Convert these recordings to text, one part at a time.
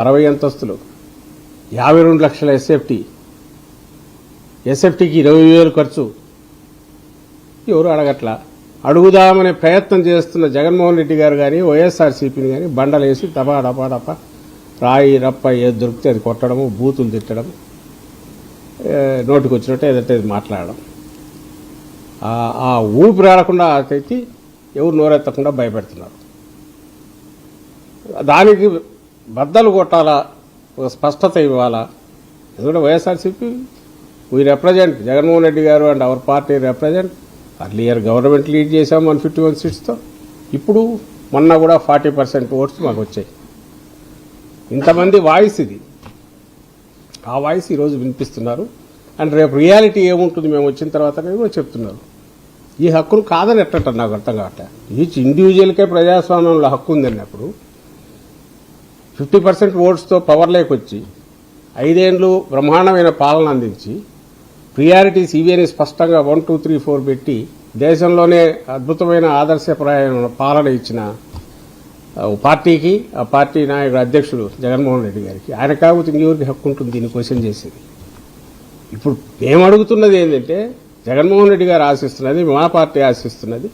60 అంతస్తులు 52 లక్షల ఎస్ఎఫ్టీకి 20,000 ఖర్చు. ఎవరు అడగట్లా. అడుగుదామనే ప్రయత్నం చేస్తున్న జగన్మోహన్ రెడ్డి గారు కానీ వైఎస్ఆర్సీపీని కానీ బండలేసి డబా డబా డబా రాయి రప్ప ఏది దొరికితే అది కొట్టడము, బూతులు తిట్టడం, నోటికి వచ్చినట్టు ఏదంటే మాట్లాడడం, ఆ ఊపిరి ఆడకుండా తెచ్చి ఎవరు నోరెత్తకుండా భయపెడుతున్నారు. దానికి బద్దలు కొట్టాలా, ఒక స్పష్టత ఇవ్వాలా. ఎందుకంటే వైఎస్ఆర్సీపీ వీ రిప్రజెంట్ జగన్మోహన్ రెడ్డి గారు and our party represent. Earlier government lead చేశాం 151 సీట్స్తో. ఇప్పుడు మొన్న కూడా 40% ఓట్స్ మాకు వచ్చాయి. ఇంతమంది వాయిస్ ఇది. ఆ వాయిస్ ఈరోజు వినిపిస్తున్నారు. అండ్ రేపు రియాలిటీ ఏముంటుంది మేము వచ్చిన తర్వాత కూడా చెప్తున్నారు. ఈ హక్కును కాదని ఎట్టంటారు నాకు అర్థం కావట్లేదు. ఈచ్ ఇండివిజువల్కే ప్రజాస్వామ్యంలో హక్కు ఉందన్నప్పుడు 50% ఓట్స్తో పవర్లోకి వచ్చి 5 ఏళ్ళు బ్రహ్మాండమైన పాలన అందించి ప్రియారిటీస్ ఇవేని స్పష్టంగా 1, 2, 3, 4 పెట్టి దేశంలోనే అద్భుతమైన ఆదర్శప్రాయమైన పాలన ఇచ్చిన పార్టీకి, ఆ పార్టీ నాయకుడు అధ్యక్షుడు జగన్మోహన్ రెడ్డి గారికి, ఆయన కాకపోతే ఇంకెవరికి హక్కు ఉంటుంది దీన్ని క్వశ్చన్ చేసేది? ఇప్పుడు మేము అడుగుతున్నది ఏంటంటే, జగన్మోహన్ రెడ్డి గారు ఆశిస్తున్నది, మా పార్టీ ఆశిస్తున్నది,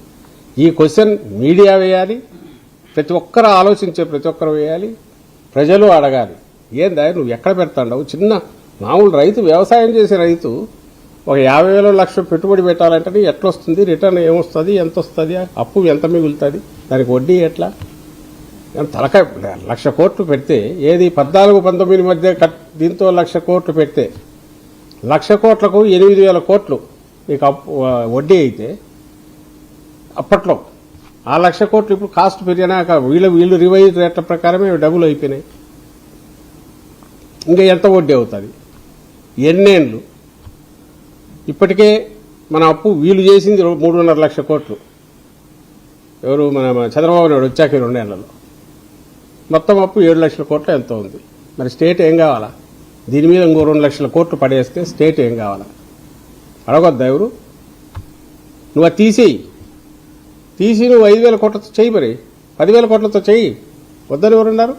ఈ క్వశ్చన్ మీడియా వేయాలి, ప్రతి ఒక్కరు ఆలోచించే ప్రతి ఒక్కరు వేయాలి, ప్రజలు అడగాలి. ఏందా నువ్వు ఎక్కడ పెడతాండవు? చిన్న మామూలు రైతు, వ్యవసాయం చేసే రైతు ఒక 50,000 లక్ష పెట్టుబడి పెట్టాలంటే ఎట్లొస్తుంది, రిటర్న్ ఏమొస్తుంది, ఎంత వస్తుంది, అప్పు ఎంత మిగులుతుంది, దానికి వడ్డీ ఎట్లా? తలకాయ 1,00,000 కోట్లు పెడితే ఏది 14-19 మధ్య దీంతో 1,00,000 కోట్లు పెడితే 1,00,000 కోట్లకు 8,000 కోట్లు నీకు వడ్డీ అయితే అప్పట్లో ఆ 1,00,000 కోట్లు ఇప్పుడు కాస్ట్ పెరిగినాక వీళ్ళు రివైజ్ రేట్ల ప్రకారమే డబ్బులు అయిపోయినాయి. ఇంకా ఎంత వడ్డీ అవుతుంది? ఎన్నేళ్ళు? ఇప్పటికే మన అప్పు వీళ్ళు చేసింది 3.5 లక్షల కోట్లు. ఎవరు? మన చంద్రబాబు నాయుడు వచ్చాక 2 ఏళ్లలో మొత్తం అప్పు 7 లక్షల కోట్లు ఎంతో ఉంది. మరి స్టేట్ ఏం కావాలా? దీని మీద ఇంకో 2 లక్షల కోట్లు పడేస్తే స్టేట్ ఏం కావాలా? అడగొద్దా ఎవరు? నువ్వు అది తీసి నువ్వు 5,000 కోట్లతో చెయ్యి, మరి 10,000 కోట్లతో చెయ్యి. వద్దని ఎవరున్నారు?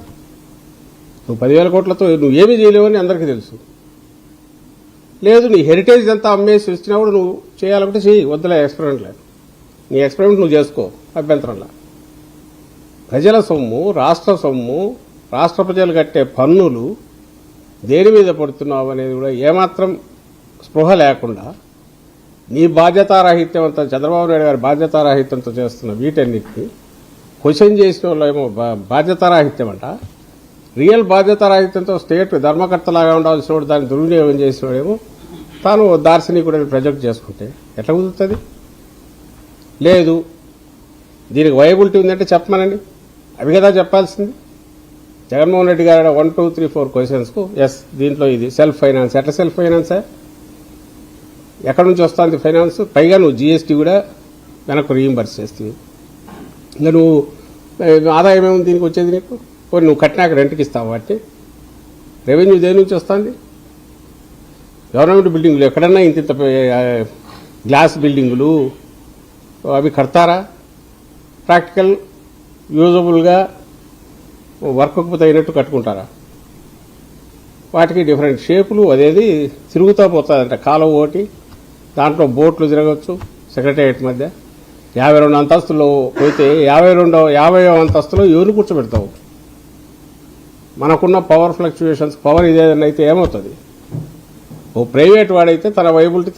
నువ్వు 10,000 కోట్లతో నువ్వేమీ చేయలేవని అందరికీ తెలుసు. లేదు, నీ హెరిటేజ్ అంతా అమ్మేసి వచ్చినప్పుడు నువ్వు చేయాలంటే చెయ్యి, వద్దులే ఎక్స్పెరిమెంట్ లేదు. నీ ఎక్స్పెరిమెంట్ నువ్వు చేసుకో, అభ్యంతరంలా. ప్రజల సొమ్ము, రాష్ట్ర సొమ్ము, రాష్ట్ర ప్రజలు కట్టే పన్నులు దేని మీద పడుతున్నావు అనేది కూడా ఏమాత్రం స్పృహ లేకుండా నీ బాధ్యతారాహిత్యంతో, చంద్రబాబు నాయుడు గారి బాధ్యతారాహిత్యంతో చేస్తున్న వీటన్నిటిని క్వశ్చన్ చేసిన వాళ్ళు ఏమో బాధ్యతారాహిత్యం అంట. రియల్ బాధ్యతారాహిత్యంతో స్టేట్ ధర్మకర్తలాగా ఉండాల్సిన వాడు దాన్ని దుర్వినియోగం చేసినవాడేమో తాను దార్శనికుడని ప్రొజెక్ట్ చేసుకుంటే ఎట్లా కుదురుతుంది? లేదు, దీనికి వైబిలిటీ ఉందంటే చెప్పమనండి. అవి కదా చెప్పాల్సింది. జగన్మోహన్ రెడ్డి గారు 1, 2, 3, 4 క్వశ్చన్స్కు ఎస్, దీంట్లో ఇది సెల్ఫ్ ఫైనాన్స్. ఎట్లా సెల్ఫ్ ఫైనాన్సా? ఎక్కడి నుంచి వస్తుంది ఫైనాన్స్? పైగా నువ్వు జీఎస్టీ కూడా వెనక్కు రీయింబర్స్ చేస్తుంది. ఇంకా నువ్వు ఆదాయం ఏముంది దీనికి వచ్చేది? నీకు పోనీ నువ్వు కట్టినాక రెంట్కి ఇస్తావు. వాటి రెవెన్యూ దేని నుంచి వస్తుంది? గవర్నమెంట్ బిల్డింగులు ఎక్కడన్నా ఇంత గ్లాస్ బిల్డింగులు అవి కడతారా? ప్రాక్టికల్ యూజబుల్గా వర్క్కు తగినట్టు కట్టుకుంటారా? వాటికి డిఫరెంట్ షేపులు, అదేది తిరుగుతూ పోతుందంట. కాలువ ఒకటి, దాంట్లో బోట్లు తిరగచ్చు. సెక్రటేరియట్ మధ్య 52 అంతస్తుల్లో పోతే 50వ అంతస్తులో ఎవరు కూర్చోబెడతావు? మనకున్న పవర్ ఫ్లక్చుయేషన్స్, పవర్ ఇదేదన్నా అయితే ఏమవుతుంది? ఓ ప్రైవేట్ వాడైతే తన వైబిలిటీ